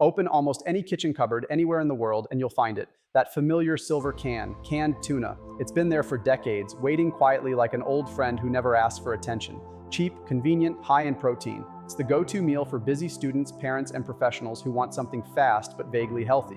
Open almost any kitchen cupboard anywhere in the world and you'll find it. That familiar silver can, canned tuna. It's been there for decades, waiting quietly like an old friend who never asked for attention. Cheap, convenient, high in protein. It's the go-to meal for busy students, parents, and professionals who want something fast but vaguely healthy.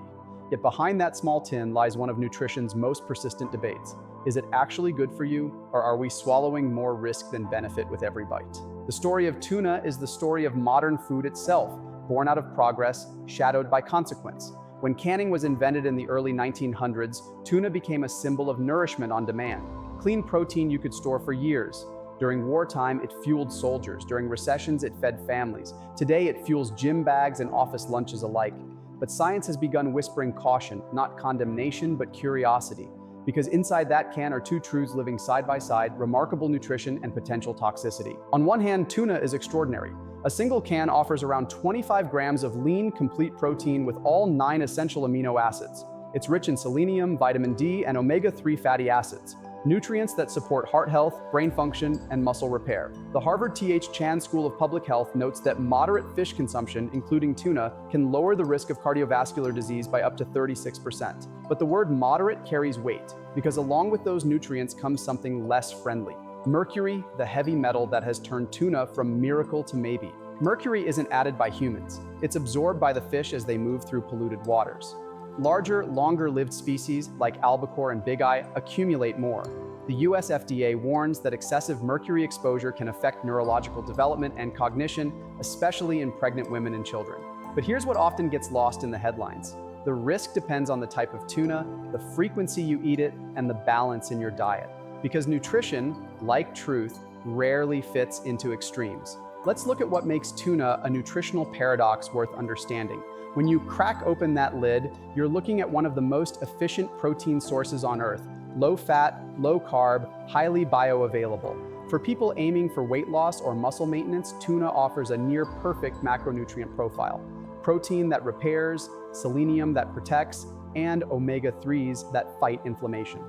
Yet behind that small tin lies one of nutrition's most persistent debates. Is it actually good for you, or are we swallowing more risk than benefit with every bite? The story of tuna is the story of modern food itself, born out of progress, shadowed by consequence. When canning was invented in the early 1900s, tuna became a symbol of nourishment on demand. Clean protein you could store for years. During wartime, it fueled soldiers. During recessions, it fed families. Today, it fuels gym bags and office lunches alike. But science has begun whispering caution, not condemnation, but curiosity. Because inside that can are two truths living side by side: remarkable nutrition and potential toxicity. On one hand, tuna is extraordinary. A single can offers around 25 grams of lean, complete protein with all 9 essential amino acids. It's rich in selenium, vitamin D, and omega-3 fatty acids, nutrients that support heart health, brain function, and muscle repair. The Harvard T.H. Chan School of Public Health notes that moderate fish consumption, including tuna, can lower the risk of cardiovascular disease by up to 36%. But the word moderate carries weight, because along with those nutrients comes something less friendly: mercury, the heavy metal that has turned tuna from miracle to maybe. Mercury isn't added by humans. It's absorbed by the fish as they move through polluted waters. Larger, longer-lived species like albacore and bigeye accumulate more. The US FDA warns that excessive mercury exposure can affect neurological development and cognition, especially in pregnant women and children. But here's what often gets lost in the headlines. The risk depends on the type of tuna, the frequency you eat it, and the balance in your diet. Because nutrition, like truth, rarely fits into extremes. Let's look at what makes tuna a nutritional paradox worth understanding. When you crack open that lid, you're looking at one of the most efficient protein sources on Earth: low fat, low carb, highly bioavailable. For people aiming for weight loss or muscle maintenance, tuna offers a near perfect macronutrient profile: protein that repairs, selenium that protects, and omega-3s that fight inflammation.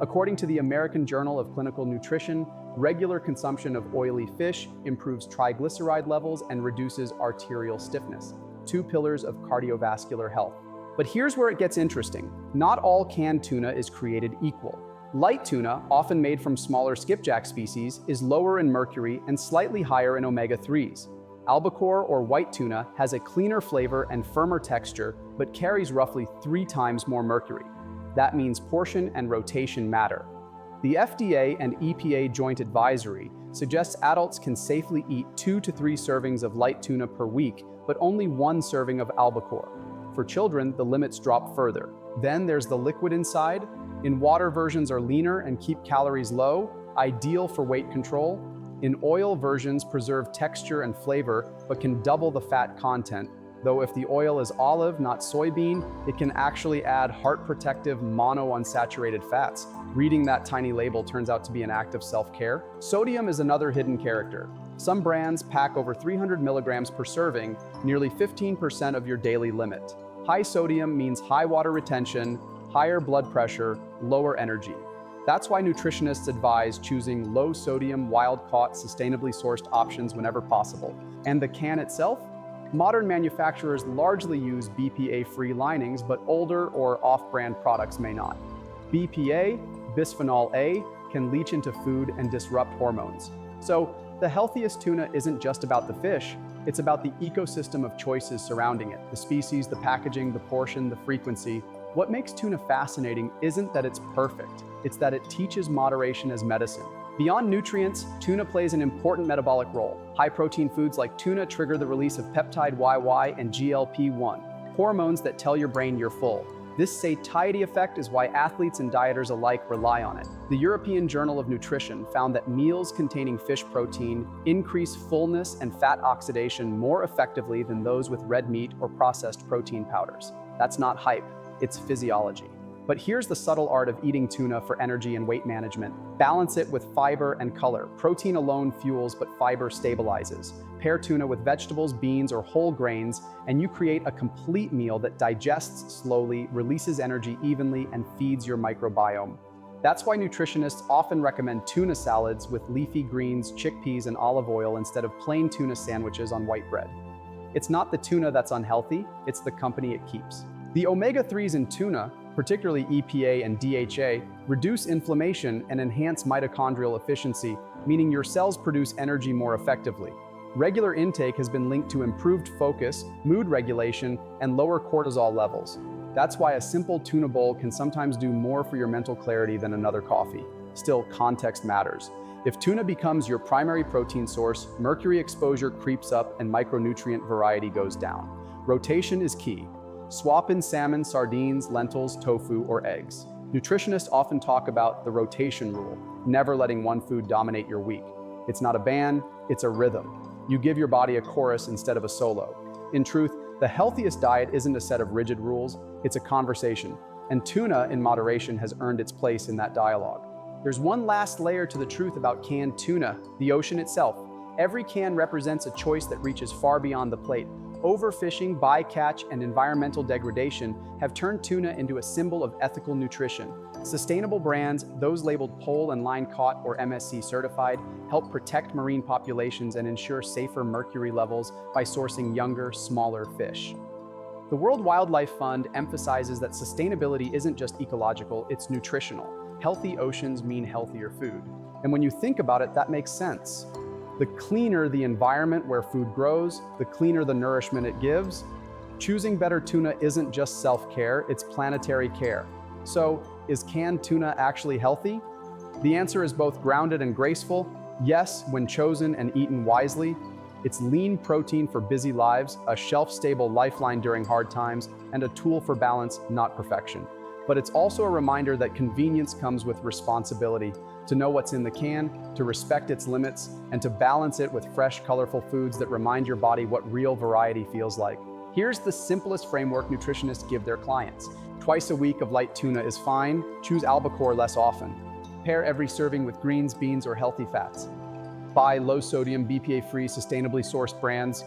According to the American Journal of Clinical Nutrition, regular consumption of oily fish improves triglyceride levels and reduces arterial stiffness, 2 pillars of cardiovascular health. But here's where it gets interesting. Not all canned tuna is created equal. Light tuna, often made from smaller skipjack species, is lower in mercury and slightly higher in omega-3s. Albacore or white tuna has a cleaner flavor and firmer texture, but carries roughly 3 times more mercury. That means portion and rotation matter. The FDA and EPA Joint Advisory suggests adults can safely eat 2 to 3 servings of light tuna per week, but only 1 serving of albacore. For children, the limits drop further. Then there's the liquid inside. In water, versions are leaner and keep calories low, ideal for weight control. In oil, versions preserve texture and flavor, but can double the fat content. Though if the oil is olive, not soybean, it can actually add heart-protective monounsaturated fats. Reading that tiny label turns out to be an act of self-care. Sodium is another hidden character. Some brands pack over 300 milligrams per serving, nearly 15% of your daily limit. High sodium means high water retention, higher blood pressure, lower energy. That's why nutritionists advise choosing low-sodium, wild-caught, sustainably sourced options whenever possible. And the can itself? Modern manufacturers largely use BPA-free linings, but older or off-brand products may not. BPA, bisphenol A, can leach into food and disrupt hormones. So, the healthiest tuna isn't just about the fish, it's about the ecosystem of choices surrounding it: the species, the packaging, the portion, the frequency. What makes tuna fascinating isn't that it's perfect, it's that it teaches moderation as medicine. Beyond nutrients, tuna plays an important metabolic role. High-protein foods like tuna trigger the release of peptide YY and GLP-1, hormones that tell your brain you're full. This satiety effect is why athletes and dieters alike rely on it. The European Journal of Nutrition found that meals containing fish protein increase fullness and fat oxidation more effectively than those with red meat or processed protein powders. That's not hype, it's physiology. But here's the subtle art of eating tuna for energy and weight management. Balance it with fiber and color. Protein alone fuels, but fiber stabilizes. Pair tuna with vegetables, beans, or whole grains, and you create a complete meal that digests slowly, releases energy evenly, and feeds your microbiome. That's why nutritionists often recommend tuna salads with leafy greens, chickpeas, and olive oil instead of plain tuna sandwiches on white bread. It's not the tuna that's unhealthy, it's the company it keeps. The omega-3s in tuna, particularly EPA and DHA, reduce inflammation and enhance mitochondrial efficiency, meaning your cells produce energy more effectively. Regular intake has been linked to improved focus, mood regulation, and lower cortisol levels. That's why a simple tuna bowl can sometimes do more for your mental clarity than another coffee. Still, context matters. If tuna becomes your primary protein source, mercury exposure creeps up and micronutrient variety goes down. Rotation is key. Swap in salmon, sardines, lentils, tofu, or eggs. Nutritionists often talk about the rotation rule, never letting one food dominate your week. It's not a band, it's a rhythm. You give your body a chorus instead of a solo. In truth, the healthiest diet isn't a set of rigid rules, it's a conversation. And tuna, in moderation, has earned its place in that dialogue. There's one last layer to the truth about canned tuna, the ocean itself. Every can represents a choice that reaches far beyond the plate. Overfishing, bycatch, and environmental degradation have turned tuna into a symbol of ethical nutrition. Sustainable brands, those labeled Pole and Line Caught or MSC certified, help protect marine populations and ensure safer mercury levels by sourcing younger, smaller fish. The World Wildlife Fund emphasizes that sustainability isn't just ecological, it's nutritional. Healthy oceans mean healthier food. And when you think about it, that makes sense. The cleaner the environment where food grows, the cleaner the nourishment it gives. Choosing better tuna isn't just self-care, it's planetary care. So, is canned tuna actually healthy? The answer is both grounded and graceful. Yes, when chosen and eaten wisely. It's lean protein for busy lives, a shelf-stable lifeline during hard times, and a tool for balance, not perfection. But it's also a reminder that convenience comes with responsibility, to know what's in the can, to respect its limits, and to balance it with fresh, colorful foods that remind your body what real variety feels like. Here's the simplest framework nutritionists give their clients. Twice a week of light tuna is fine. Choose albacore less often. Pair every serving with greens, beans, or healthy fats. Buy low-sodium, BPA-free, sustainably sourced brands.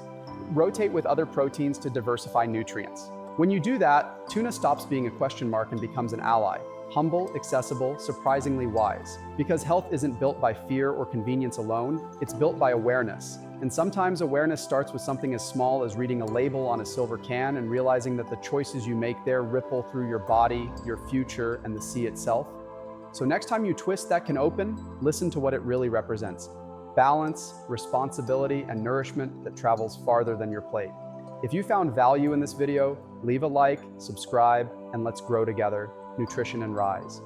Rotate with other proteins to diversify nutrients. When you do that, tuna stops being a question mark and becomes an ally. Humble, accessible, surprisingly wise. Because health isn't built by fear or convenience alone, it's built by awareness. And sometimes awareness starts with something as small as reading a label on a silver can and realizing that the choices you make there ripple through your body, your future, and the sea itself. So next time you twist that can open, listen to what it really represents. Balance, responsibility, and nourishment that travels farther than your plate. If you found value in this video, leave a like, subscribe, and let's grow together. Nutrition and Rise.